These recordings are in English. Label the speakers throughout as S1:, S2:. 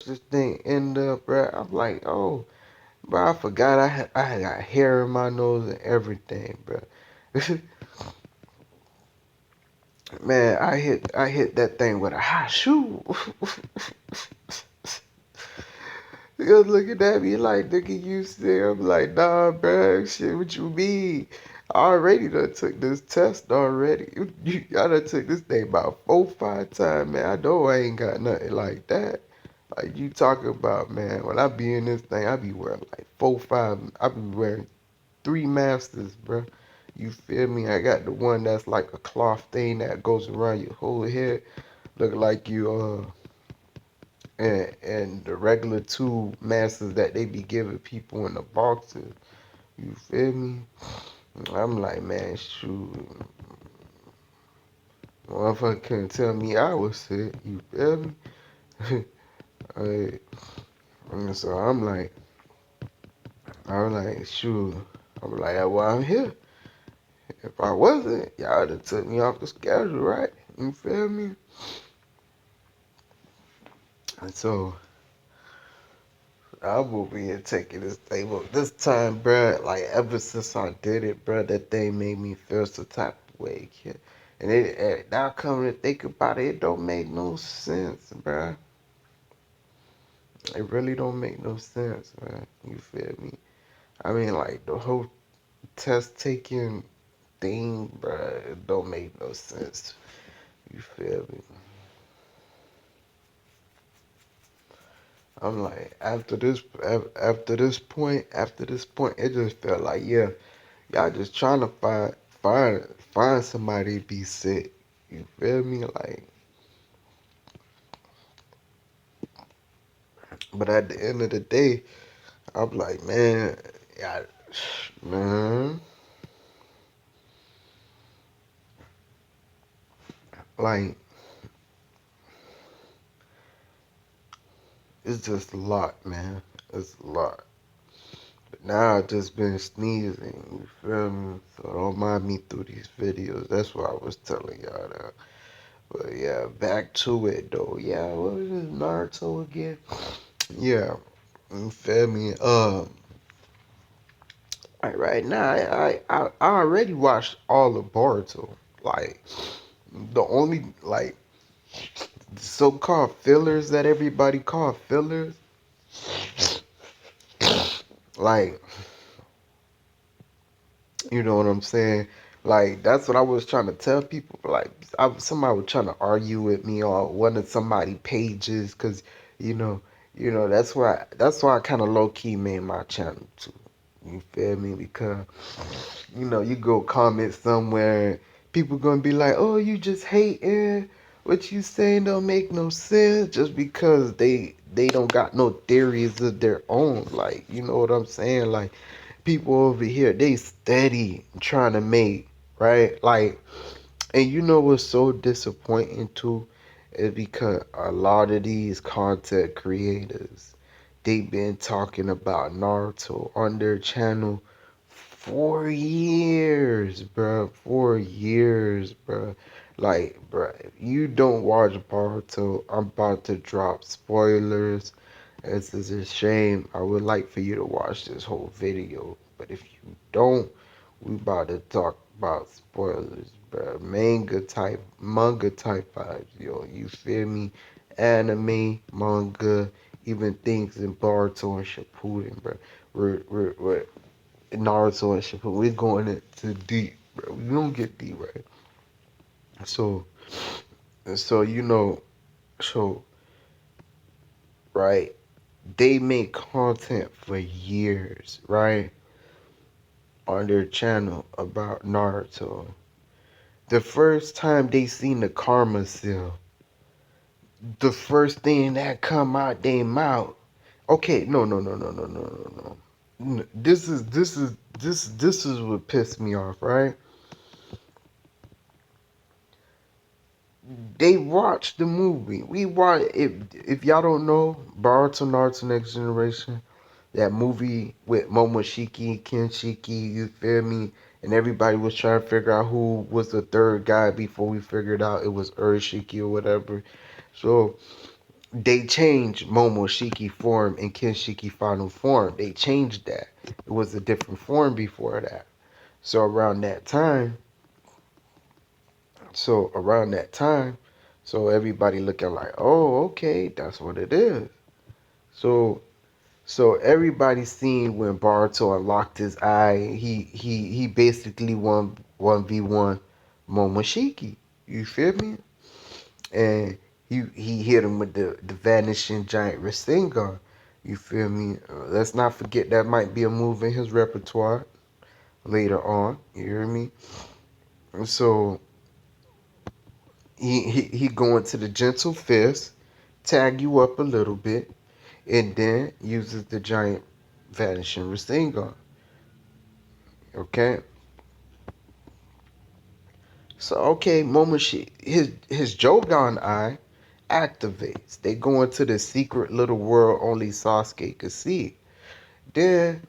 S1: this thing end up, bro, I'm like, oh, bro, I forgot I had got hair in my nose and everything, bro. Man, I hit that thing with a hot shoe. He was looking at me like, nigga, you still? I'm like, nah, bro, shit, what you mean? I already done took this test already. I done took this thing about 4, 5 times, man. I know I ain't got nothing like that. Like you talking about, man, when I be in this thing, I be wearing like 4, 5, I be wearing 3 masters, bro. You feel me? I got the one that's like a cloth thing that goes around your whole head. Look like you, and the regular 2 masters that they be giving people in the boxes. You feel me? I'm like, man, shoot. Motherfucker couldn't tell me I was sick. You feel me? Like, and so I'm like, shoot. I'm like, well, I'm here. If I wasn't, y'all would have took me off the schedule, right? You feel me? And so I will be taking this thing. But this time, bruh, like ever since I did it, bruh, that thing made me feel some type of way, kid. And now coming to think about it, it don't make no sense, bruh. It really don't make no sense, man. You feel me? I mean, like the whole test taking thing, bruh, it don't make no sense. You feel me? I'm like, after this point, it just felt like, yeah, y'all just trying to find somebody to be sick. You feel me? Like, but at the end of the day, I'm like, man, yeah, man, like, it's just a lot, man. It's a lot. But now I just been sneezing. You feel me? So don't mind me through these videos. That's what I was telling y'all that. But yeah, back to it though. Yeah, what was this Naruto again? Yeah, you feel me? Right now, I already watched all of Boruto. Like the only like so-called fillers that everybody call fillers, like you know what I'm saying? Like that's what I was trying to tell people. Like somebody was trying to argue with me on one of somebody pages, cause you know, that's why I kind of low key made my channel too. You feel me? Because you go comment somewhere, people gonna be like, "Oh, you just hating. What you saying don't make no sense." Just because they don't got no theories of their own. Like, you know what I'm saying? Like, people over here, they steady trying to make, right? Like, and you know what's so disappointing too is because a lot of these content creators, they been talking about Naruto on their channel 4 years, bro. 4 years, bro. Like, bro, if you don't watch Boruto, I'm about to drop spoilers. This is a shame. I would like for you to watch this whole video, but if you don't, we about to talk about spoilers, bro. Manga type vibes, yo. You feel me? Anime, manga, even things in Boruto and Shippuden, bro. We're Naruto and Shippuden. We're going into deep, bro. We don't get deep, right? So, so you know, so right, they make content for years, right, on their channel about Naruto. The first time they seen the karma seal, the first thing that come out they mouth. Okay, no. This is what pissed me off, right? They watched the movie. We watch if y'all don't know, Boruto Naruto Next Generation, that movie with Momoshiki, Kenshiki, you feel me? And everybody was trying to figure out who was the third guy before we figured out it was Urashiki or whatever. So they changed Momoshiki form and Kenshiki final form. They changed that. It was a different form before that. So around that time, so around that time, so everybody looking like, oh, okay, that's what it is. So so everybody seen when Baruto unlocked his eye, he basically one v one Momoshiki. You feel me? And he hit him with the vanishing giant Rasengan. You feel me? Let's not forget that might be a move in his repertoire later on. You hear me? So he going to the gentle fist, tag you up a little bit, and then uses the giant vanishing Rasengan. Okay. So okay, Momoshi his Jogan eye activates. They go into the secret little world only Sasuke could see. Then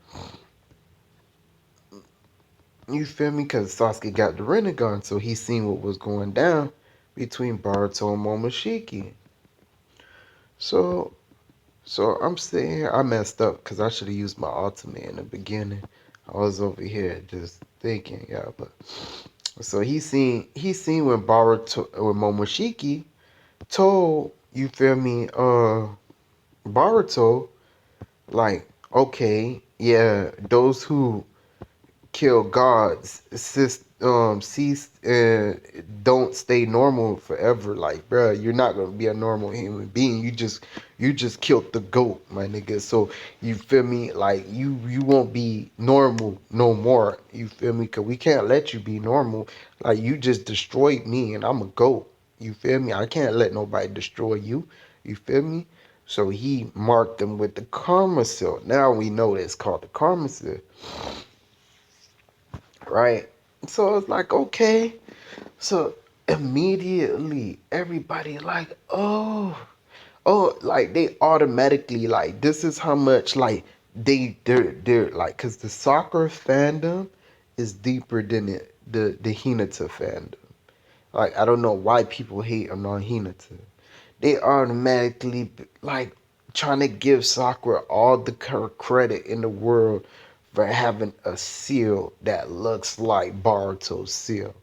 S1: you feel me? Cause Sasuke got the Rinnegan, so he seen what was going down between Baruto and Momoshiki. So so I'm sitting here. I messed up because I should have used my ultimate in the beginning. I was over here just thinking, yeah, but so he seen when Baruto when Momoshiki told you feel me Baruto like okay yeah those who kill gods cease and don't stay normal forever. Like, bruh, you're not gonna be a normal human being. You just killed the goat, my nigga. So you feel me? Like you won't be normal no more. You feel me? Cause we can't let you be normal. Like you just destroyed me, and I'm a goat. You feel me? I can't let nobody destroy you. You feel me? So he marked them with the karma seal. Now we know that it's called the karma seal, right? So it's like, okay. So immediately everybody like, oh, like they automatically like this is how much like they're like because the soccer fandom is deeper than the Hinata fandom. Like I don't know why people hate on Hinata. They automatically like trying to give Sakura all the credit in the world for having a seal that looks like Baruto's seal.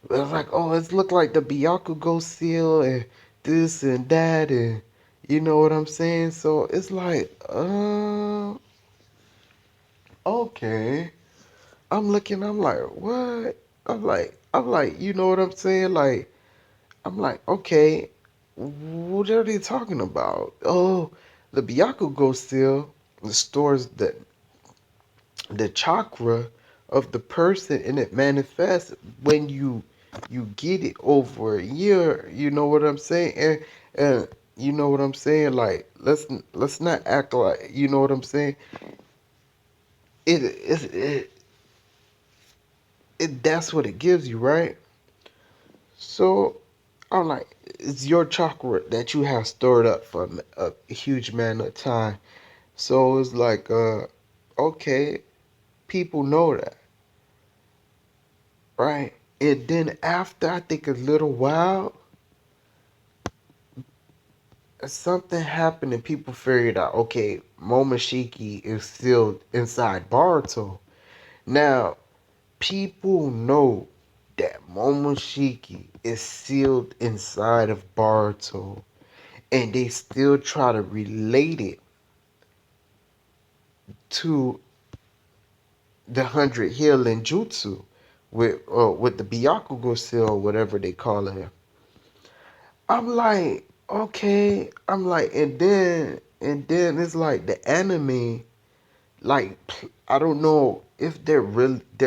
S1: It's like, oh, it's look like the Byakugo seal and this and that and you know what I'm saying? So it's like, okay. I'm looking, I'm like, what? I'm like, you know what I'm saying? Like, I'm like, okay, what are they talking about? Oh, the Byakugo seal stores the chakra of the person and it manifests when you get it over a year. You know what I'm saying? And you know what I'm saying? Like let's not act like you know what I'm saying. It that's what it gives you, right? So I'm like, it's your chakra that you have stored up for a huge amount of time. So it's like, okay, people know that, right? And then after I think a little while, something happened and people figured out, okay, Momoshiki is still inside Baruto. Now, people know that Momoshiki is sealed inside of Baruto, and they still try to relate it to the 100 healing jutsu with the Byakugo seal, whatever they call it. I'm like, okay. I'm like, and then it's like the anime, like I don't know if they're watching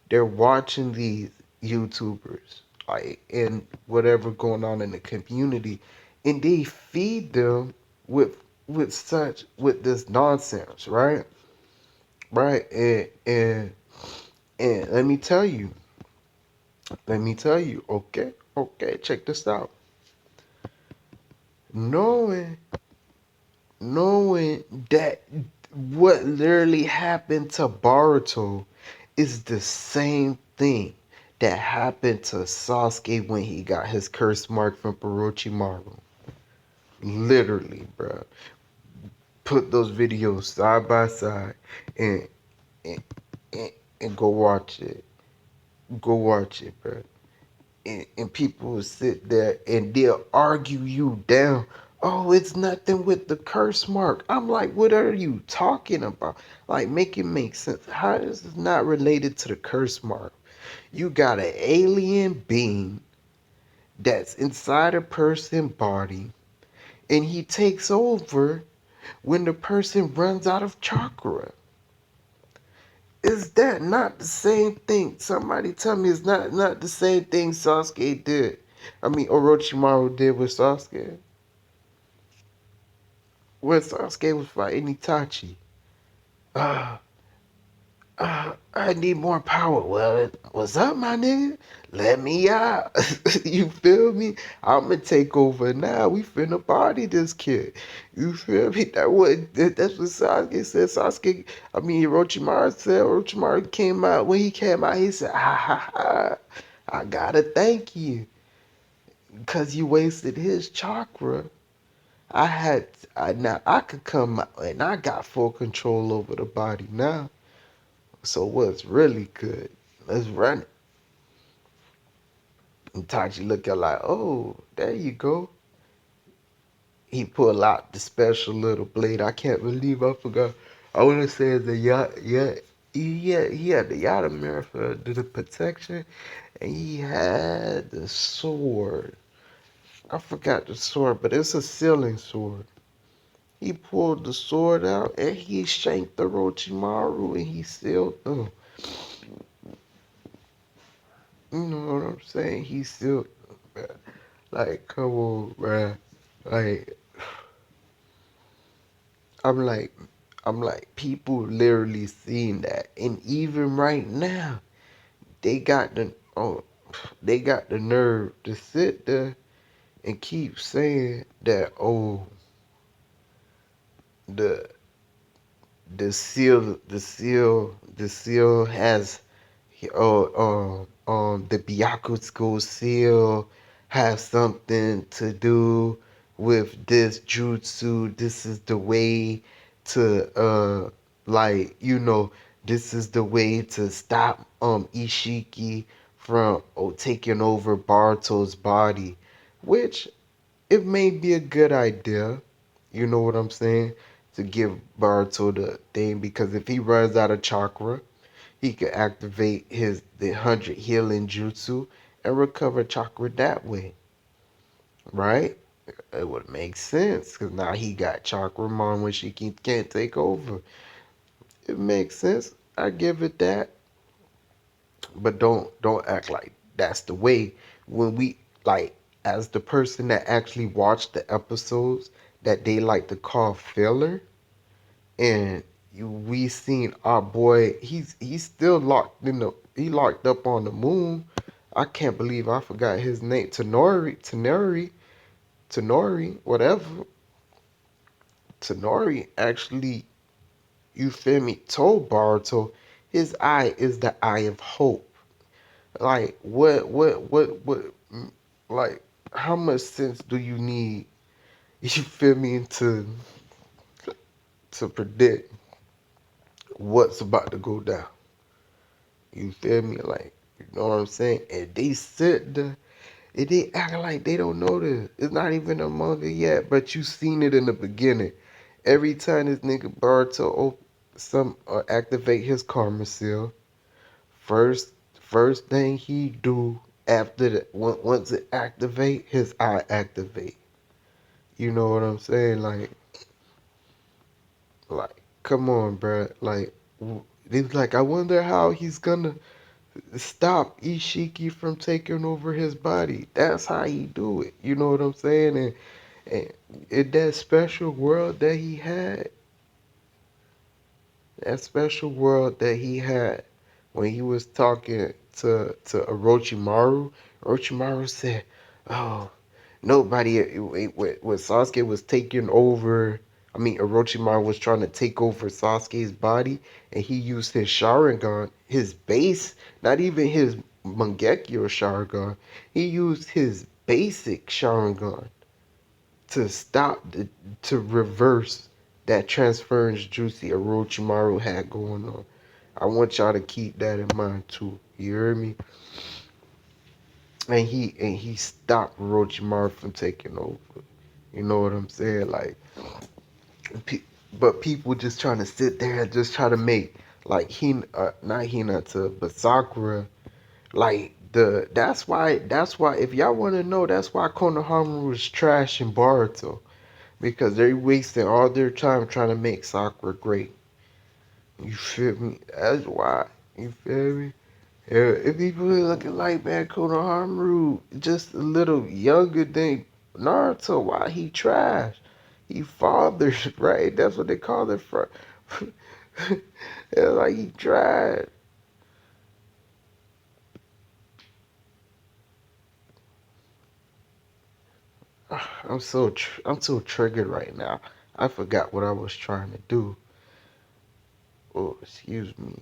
S1: these YouTubers like and whatever going on in the community, and they feed them with with this nonsense, right? Right, and let me tell you, okay, okay, check this out. Knowing knowing that what literally happened to Baruto is the same thing that happened to Sasuke when he got his curse mark from Orochimaru. Literally, bro. Put those videos side by side and and, and, and go watch it. Go watch it, bro. And people will sit there and they'll argue you down. Oh, it's nothing with the curse mark. I'm like, what are you talking about? Like, make it make sense. How is this not related to the curse mark? You got an alien being that's inside a person's body, and he takes over when the person runs out of chakra. Is that not the same thing? Somebody tell me it's not the same thing Sasuke did. I mean Orochimaru did with Sasuke. When Sasuke was fighting Itachi. Uh, I need more power. Well, what's up, my nigga? Let me out. You feel me? I'ma take over now. We finna party this kid. You feel me? That's what Sasuke said. I mean Orochimaru said. Orochimaru came out. When he came out, he said, ha ha ha. I gotta thank you. Cause you wasted his chakra. Now I could come out and I got full control over the body now. So what's really good? Let's run it. And Tachi look at like, oh, there you go. He pull out the special little blade. I can't believe I forgot. I want to say the he had the Yatamir for the protection, and he had the sword. I forgot the sword, but it's a sealing sword. He pulled the sword out and he shanked the Orochimaru and he sealed them. You know what I'm saying? He sealed them. Like, come on, bruh. Like, I'm like, I'm like, people literally seeing that, and even right now, they got the they got the nerve to sit there and keep saying that, oh, the the seal has the Byakugo seal has something to do with this jutsu. This is the way to like, this is the way to stop Ishiki from taking over Barto's body, which it may be a good idea. You know what I'm saying? To give Baruto the thing, because if he runs out of chakra, he can activate the 100 healing jutsu and recover chakra that way, right? It would make sense because now he got chakra mon when she can't take over. It makes sense. I give it that, but don't act like that's the way. When we like, as the person that actually watched the episodes that they like to call filler, and we seen our boy, he's still locked up on the moon. I can't believe I forgot his name. Tenori, whatever. Tenori actually, you feel me, told Baruto his eye is the eye of hope. Like, like, how much sense do you need, you feel me, to predict what's about to go down? You feel me? Like, you know what I'm saying? And they sit there and they act like they don't know this. It's not even a manga yet, but you seen it in the beginning. Every time this nigga Baruto activate his karma seal, first first thing he do after that, once it activate, his eye activate. You know what I'm saying? Like, come on, bruh. Like, it's like, I wonder how he's gonna stop Ishiki from taking over his body. That's how he do it. You know what I'm saying? And in that special world that he had, that special world that he had when he was talking to Orochimaru, Orochimaru said, "Oh, nobody." When Sasuke was taking over, I mean Orochimaru was trying to take over Sasuke's body, and he used his Sharingan, his base, not even his Mangekyo Sharingan. He used his basic Sharingan to stop to reverse that transference Juicy Orochimaru had going on. I want y'all to keep that in mind too. You hear me? And he stopped Orochimaru from taking over. You know what I'm saying? Like, pe- but people just trying to sit there and just try to make like not Hinata, but Sakura like that's why if y'all want to know that's why Konohamaru was trash in Boruto because they're wasting all their time trying to make Sakura great. You feel me? That's why. You feel me? Yeah, if people looking like man Konohamaru just a little younger than Naruto, why he trash? He fathers, right? That's what they call it for. Yeah, like he trash. I'm so triggered right now. I forgot what I was trying to do. Oh, excuse me.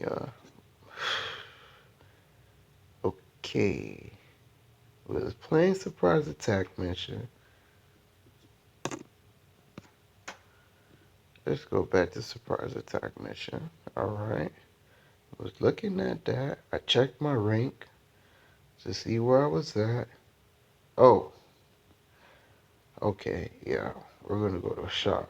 S1: Okay. Was playing surprise attack mission. Let's go back to surprise attack mission. All right. Was looking at that. I checked my rank to see where I was at. Oh, okay. Yeah, we're gonna go to a shop.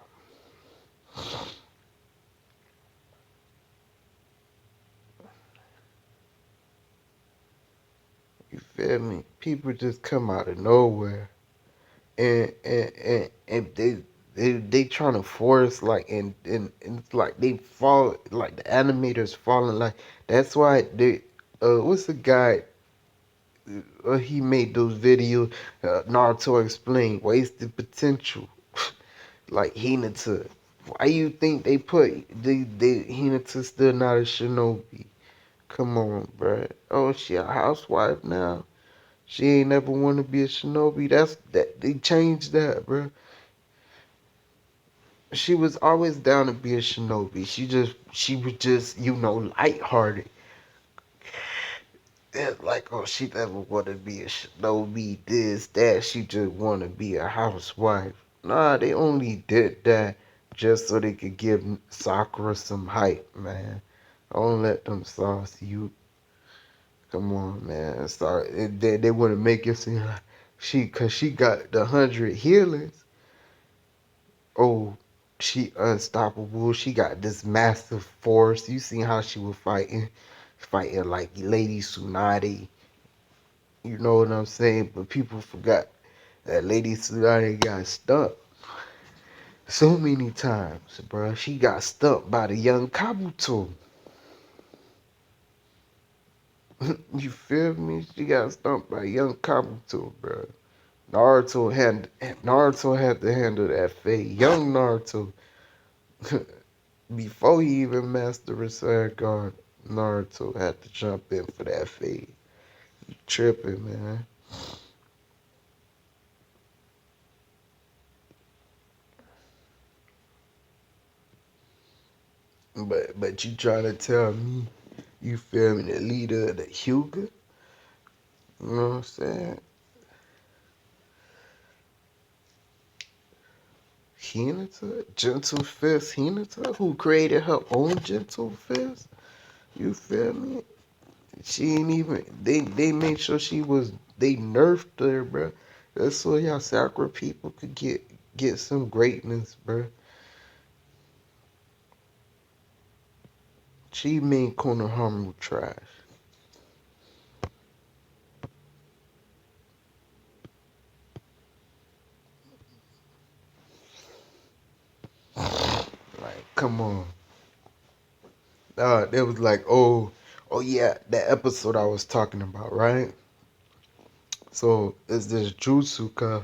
S1: You feel me? People just come out of nowhere and they trying to force like and it's like they fall like the animators falling like that's why they what's the guy he made those videos Naruto explained wasted potential like Hinata. Why you think they put they Hinata still not a shinobi? Come on, bruh. Oh, she a housewife now. She ain't never want to be a shinobi. That's that they changed that, bruh. She was always down to be a shinobi. She was just lighthearted. It's like oh she never want to be a shinobi. This that she just want to be a housewife. Nah, they only did that just so they could give Sakura some hype, man. Don't let them sauce you. Come on, man. Sorry, they want to make it seem like cause she got the 100 healings. Oh, she unstoppable. She got this massive force. You seen how she was fighting like Lady Tsunade. You know what I'm saying? But people forgot that Lady Tsunade got stuck so many times, bro. She got stuck by the young Kabuto. You feel me? She got stumped by young Kabuto, bro. Naruto had to handle that fate. Young Naruto before he even mastered Rasengan, Naruto had to jump in for that fade. You tripping, man. But you trying to tell me you feel me the leader of the Hyuga? You know what I'm saying? Hinata? Gentle Fist Hinata? Who created her own Gentle Fist? You feel me? She ain't even they made sure she was they nerfed her, bro. That's so y'all Sakura people could get some greatness, bro. She made Konohamaru trash. Like, come on. It was like, oh yeah, that episode I was talking about, right? So it's this Jutsuka.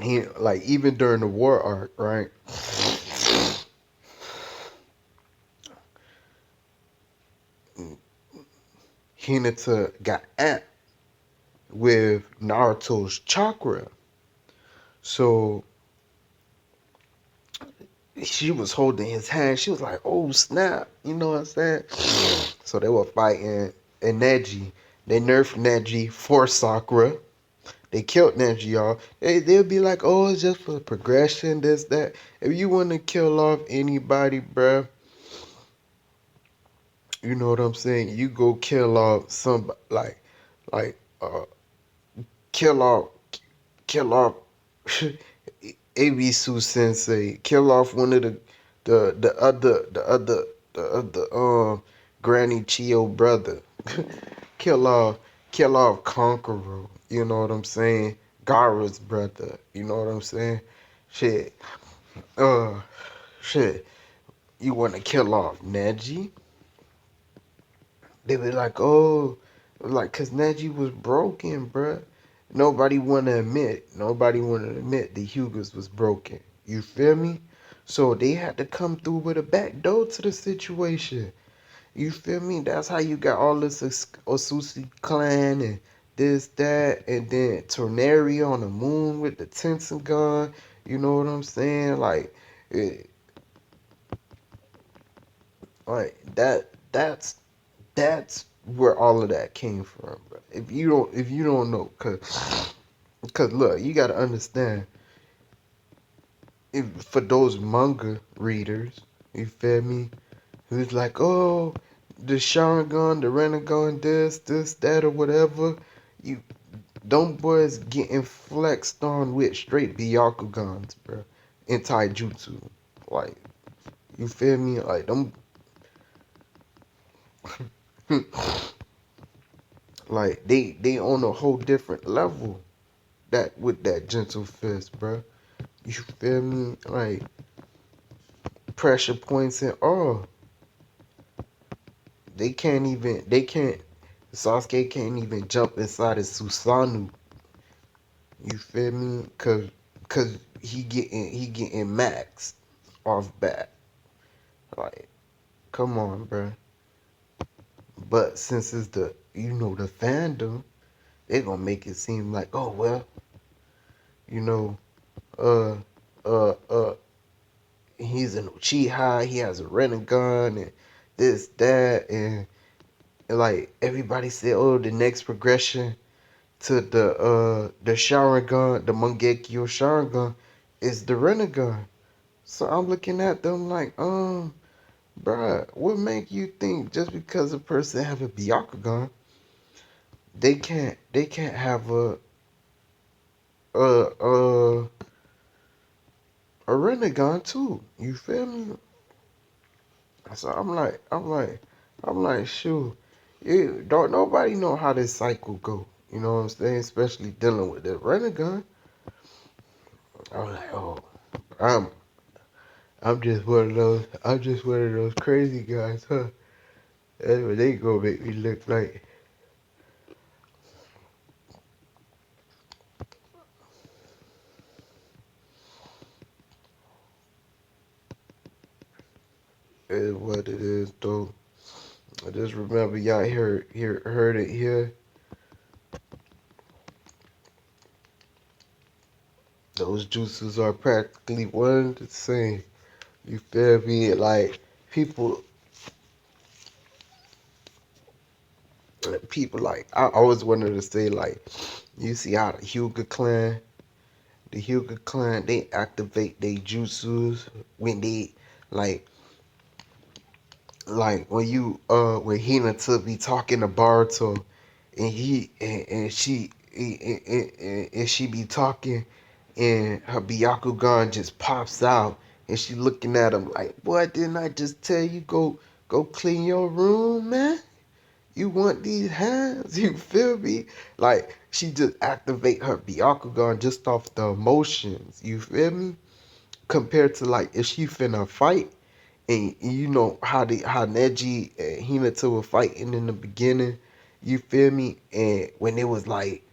S1: He like even during the war arc, right? Hinata got amped with Naruto's chakra. So she was holding his hand. She was like, oh snap. You know what I'm saying? So they were fighting and Neji. They nerfed Neji for Sakura. They killed Neji, y'all. They'll be like, oh, it's just for progression, this, that. If you want to kill off anybody, bruh, you know what I'm saying? You go kill off somebody, like, kill off, kill off Abisu Sensei. Kill off one of the other Granny Chio brother. kill off, kill off Conqueror. You know what I'm saying? Gara's brother. You know what I'm saying? Shit. Uh, shit. You want to kill off Neji? They be like, oh, like, cause Neji was broken, bruh. Nobody wanna admit. Nobody wanna admit the Hugos was broken. You feel me? So they had to come through with a back door to the situation. You feel me? That's how you got all this Osusi clan and this, that, and then Tornari on the moon with the Tensen gun. You know what I'm saying? It, like that's where all of that came from, bro. If you don't know, cause look, you gotta understand. If for those manga readers, you feel me? Who's like, oh, the Sharingan, the Renegon, this, that, or whatever. You, them boys getting flexed on with straight Byakugans, bro, in Taijutsu. Like, you feel me? Like them, like they on a whole different level. That with that gentle fist, bro. You feel me? Like pressure points and all. They can't Sasuke can't even jump inside of Susanoo. You feel me? Cause he getting maxed off bat. Like, come on, bro. But since it's the fandom, they gonna make it seem like, oh well, you know, uh uh uh he's an Uchiha, he has a Renegon and this, that, and like everybody said, oh, the next progression to the Sharingan, the Mangekyo Sharingan, is the Renegon. So I'm looking at them like, bruh, what make you think just because a person have a Byakugan, they can't have a a a Renegon too? You feel me? So I'm like, shoot, don't nobody know how this cycle go. You know what I'm saying? Especially dealing with the Renegon. I was like, oh, I'm I'm just one of those crazy guys, huh? That's what they gonna make me look like. Is what it is, though. I just remember y'all heard it here. Those juices are practically one and the same. You feel me? Like people, people like I always wanted to say like, you see how the Hyuga clan, they activate their jutsus when they like when Hinata be talking to Baruto and and she be talking and her Byakugan just pops out and she looking at him like, boy, didn't I just tell you go clean your room, man? You want these hands? You feel me? Like she just activate her Byakugan just off the emotions. You feel me? Compared to like if she finna fight and you know how Neji and Hinata were fighting in the beginning. You feel me? And when it was like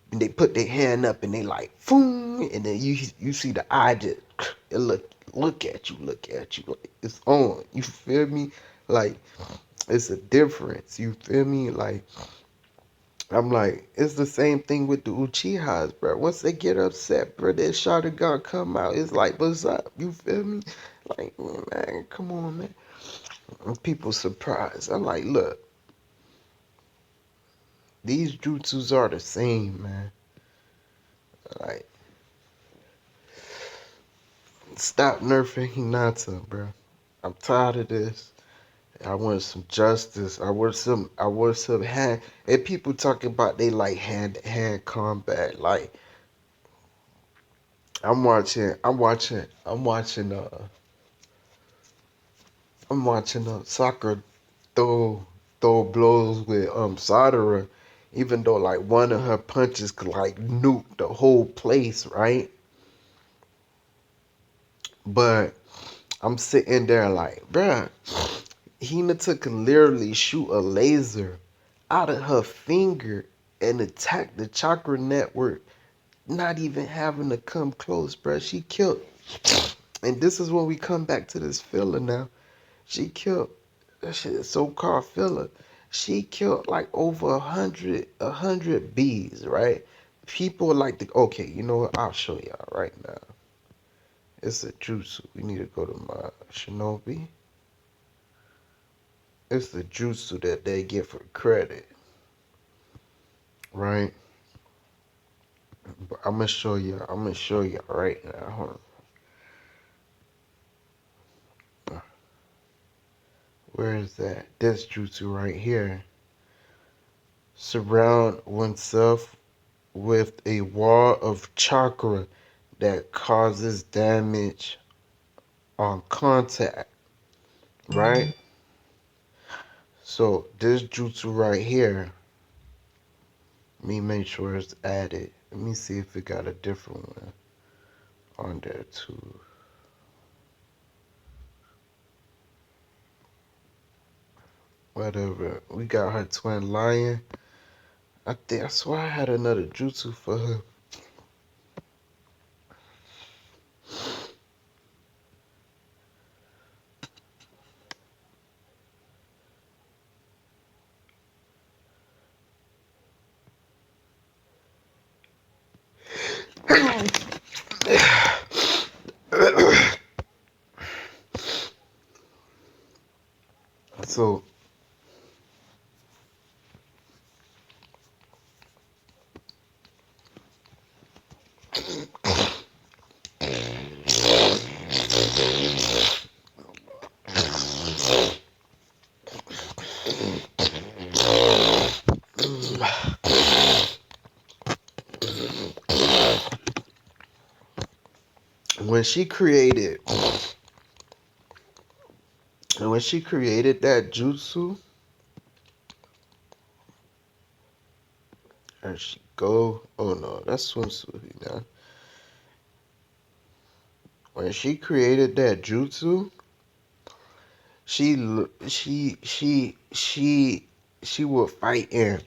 S1: when they put their hand up and they like boom, and then you see the eye just it look at you like it's on. You feel me? Like it's a difference. You feel me? Like I'm like, it's the same thing with the Uchihas, bro. Once they get upset, bro, that Sharingan come out. It's like, what's up? You feel me? Like, man, come on, man. And people surprised. I'm like, look, these jutsus are the same, man. Like, stop nerfing Hinata, bro. I'm tired of this. I want some justice. I want some hand. And people talking about they like hand to hand combat. Like, I'm watching Sakura throw blows with Sadara, even though like one of her punches could like nuke the whole place, right? But I'm sitting there like, bruh, Hinata could literally shoot a laser out of her finger and attack the chakra network, not even having to come close, bruh. She killed, and this is when we come back to this filler now. She killed that shit is so-called filler. She killed like over a hundred bees, right? People like the okay, you know what? I'll show y'all right now. It's a jutsu. We need to go to my shinobi. It's the jutsu that they get for credit, right? But I'm gonna show you. I'm gonna show you right now. Hold on. Where is that? This jutsu right here. Surround oneself with a wall of chakra that causes damage on contact, right? So this jutsu right here, let me make sure it's added. Let me see if it got a different one on there too. Whatever. We got her twin lion. I swear I had another jutsu for her. So when she created when she created that jutsu, there she go. Oh no, that's swimsuit now. When she created that jutsu, she would fight in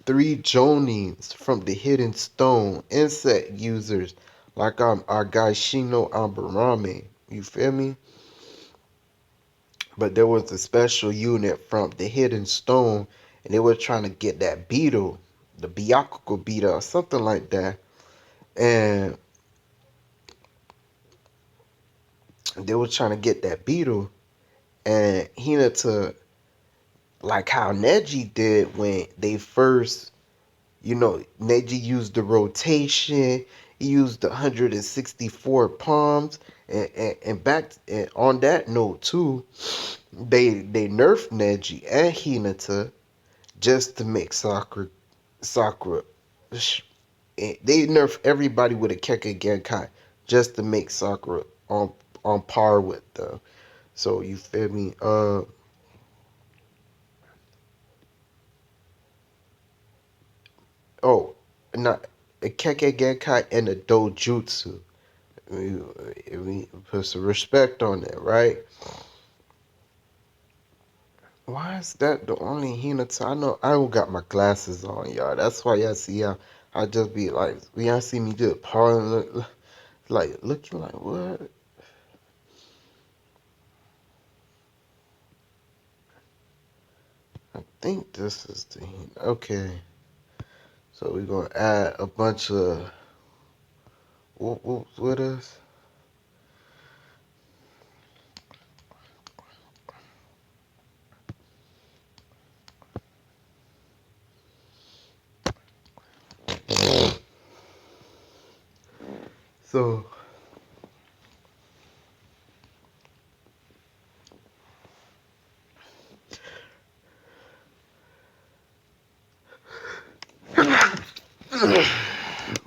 S1: three Jonins from the Hidden Stone, insect users like our guy Shino Ambarame. You feel me? But there was a special unit from the Hidden Stone, and they were trying to get that beetle, the Byakugo beetle, or something like that. And they were trying to get that beetle, and Hinata, like how Neji did when they first, Neji used the rotation. He used the 164 palms, and back and on that note too, they nerfed Neji and Hinata just to make Sakura. They nerf everybody with a Keke Genkai just to make Sakura on par with them. So you feel me? Oh, not a Keke Genkai and a Dojutsu. We put some respect on it, right? Why is that the only Hinata? I know I don't got my glasses on, y'all. That's why y'all see I just be like, when y'all see me just pause, like looking like what? I think this is the okay. So we're gonna add a bunch of whoops with us. So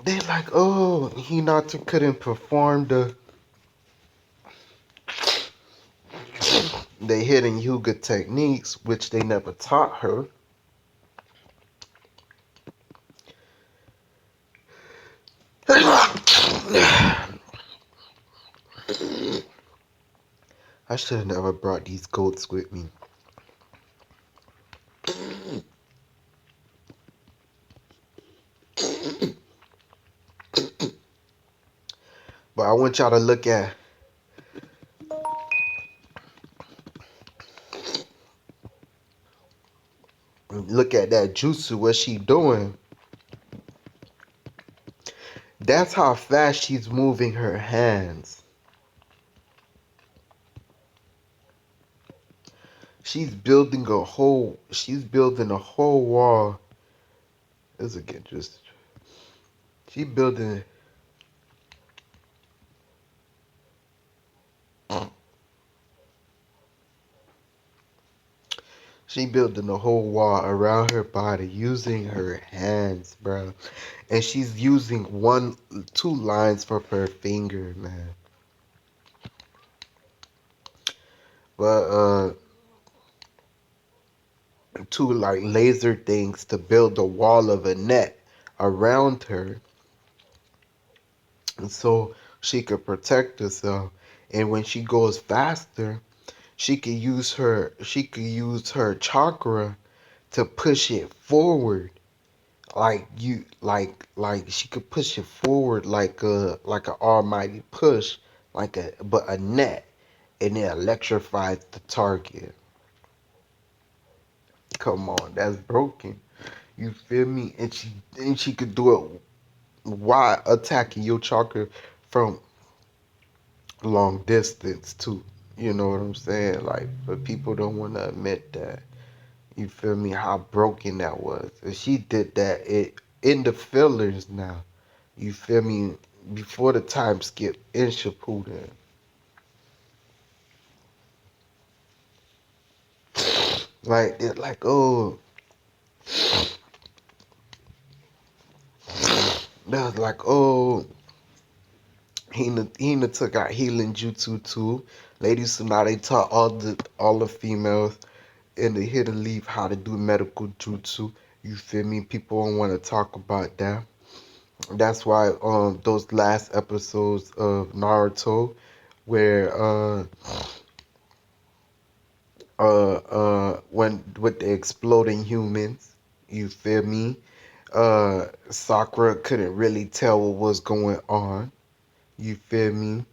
S1: they like, oh, Hinata couldn't perform the hidden Hyuga techniques, which they never taught her. I should have never brought these goats with me. But I want y'all to look at that jutsu, what she doing. That's how fast she's moving her hands. She's building a whole wall. This again just she building she building a whole wall around her body using her hands, bro. And she's using two lines for her finger, man. But two like laser things to build a wall of a net around her, and so she could protect herself. And when she goes faster, she could use her chakra to push it forward. Like she could push it forward like a almighty push, but a net, and it electrifies the target. Come on, that's broken. You feel me? And she could do it while attacking your chakra from long distance too. You know what I'm saying? Like, but people don't want to admit that. You feel me? How broken that was. And she did that in the fillers now. You feel me? Before the time skip in Shippuden. Like, it's like, oh, that was like, oh, Hina took out healing jutsu too. Lady Tsunade taught all the females in the Hidden Leaf how to do medical jutsu. You feel me? People don't want to talk about that. That's why those last episodes of Naruto where when with the exploding humans, you feel me? Sakura couldn't really tell what was going on. You feel me?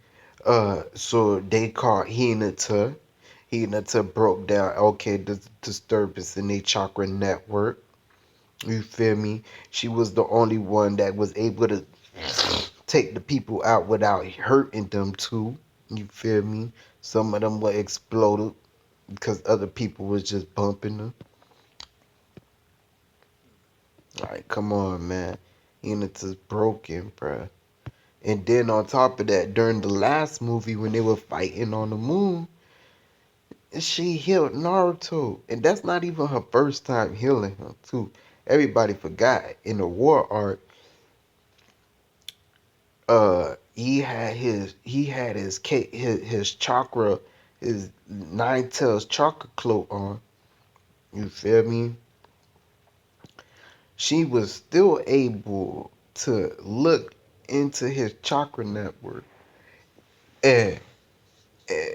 S1: So they called Hinata. Hinata broke down, okay, the disturbance in their chakra network. You feel me? She was the only one that was able to take the people out without hurting them too. You feel me? Some of them were exploded because other people was just bumping them. Like, come on, man. Hinata's broken, bruh. And then on top of that, during the last movie when they were fighting on the moon, she healed Naruto. And that's not even her first time healing him, too. Everybody forgot in the war arc, he had his chakra, his nine tails chakra cloak on. You feel me? She was still able to look into his chakra network. And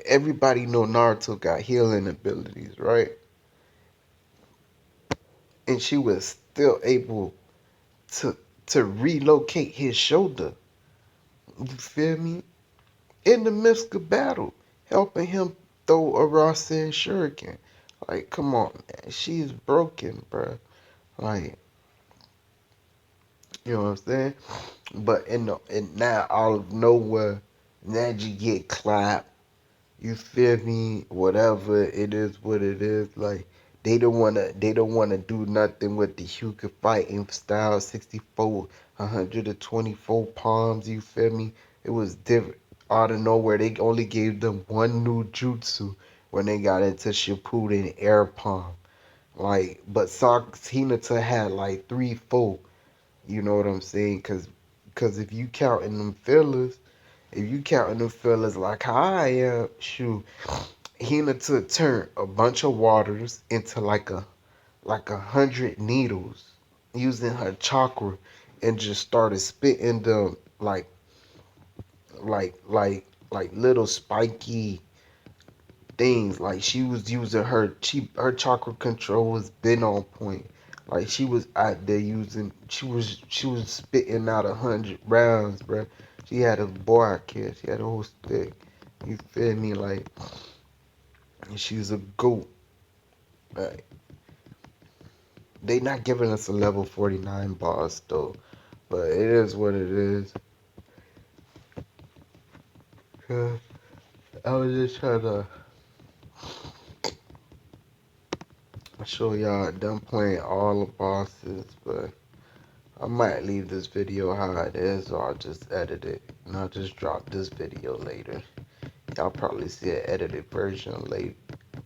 S1: everybody know Naruto got healing abilities, right? And she was still able to to relocate his shoulder. You feel me? In the midst of battle, helping him throw a Rasen Shuriken. Like, come on, man. She's broken, bro. Like, you know what I'm saying? But and now out of nowhere, Neji get clapped. You feel me? Whatever it is, what it is. Like, they don't wanna do nothing with the Hyuga fighting style. 64, 124 palms. You feel me? It was different. Out of nowhere, they only gave them one new jutsu when they got into Shippuden Air Palm. Like, but Hinata had like three, four. You know what I'm saying? Cause if you counting them fillers, if you counting them fillers like how I am, shoot, Hinata turned a bunch of waters into like 100 needles using her chakra and just started spitting them like little spiky things. Like she was using her chakra control was been on point. Like she was out there using she was spitting out 100 rounds, bro. She had a bar kid. She had a whole stick. You feel me? Like she's a goat. Like, they not giving us a level 49 boss though, but it is what it is. I was just trying to show y'all done playing all the bosses, but I might leave this video how it is, or I'll just edit it and I'll just drop this video later. Y'all probably see an edited version late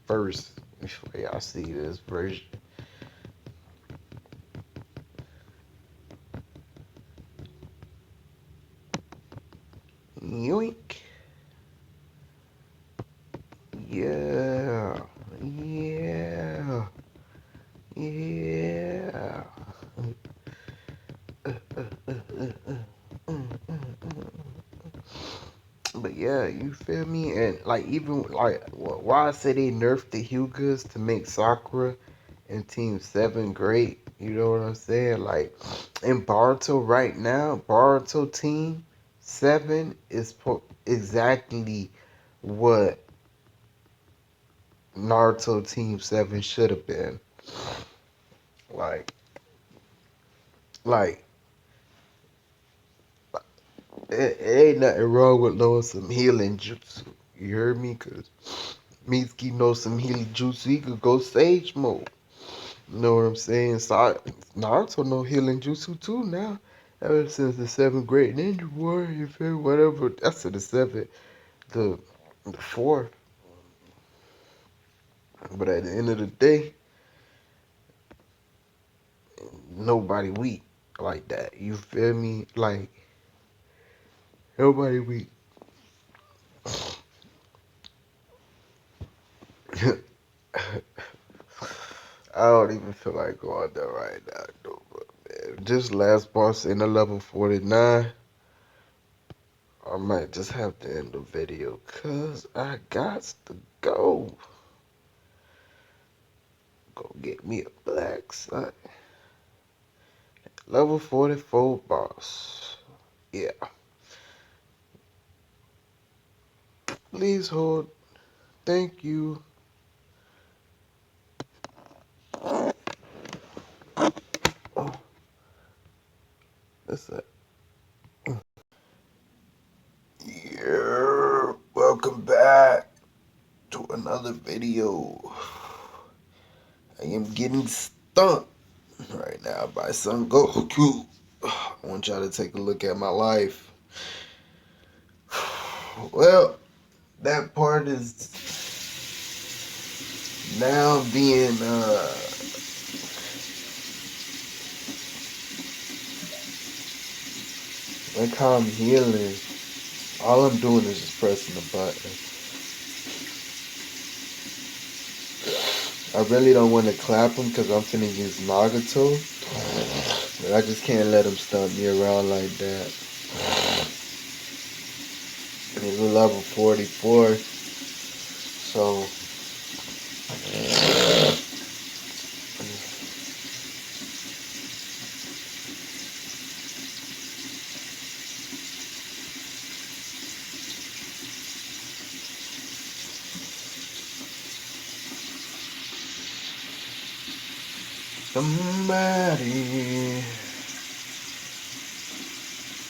S1: first before y'all see this version. Yoink. Yeah. Yeah. Yeah. But yeah, you feel me? And like even like why I say they nerfed the Hyugas to make Sakura and Team 7 great. You know what I'm saying? Like in Boruto right now, Boruto Team 7 is exactly what Naruto Team 7 should have been. Like like it ain't nothing wrong with knowing some healing jutsu. You heard me? Cause Mitsuki knows some healing jutsu. He could go sage mode. You know what I'm saying? So Naruto know healing jutsu too now. Ever since the seventh grade ninja war, you feel whatever. That's to the seventh, the fourth. But at the end of the day, nobody weak like that. You feel me? Like nobody weak. I don't even feel like going there right now, though. But man, this last boss in the level 49, I might just have to end the video cause I got to go. Go get me a black site. Level 44 boss. Yeah. Please hold. Thank you. Oh, that's it. Yeah. Welcome back to another video. I am getting stumped right now by Son Goku. I want y'all to take a look at my life. Well, that part is now being like how I'm healing. All I'm doing is just pressing the button. I really don't want to clap him because I'm finna use Nagato. But I just can't let him stump me around like that. And he's a level 44. So somebody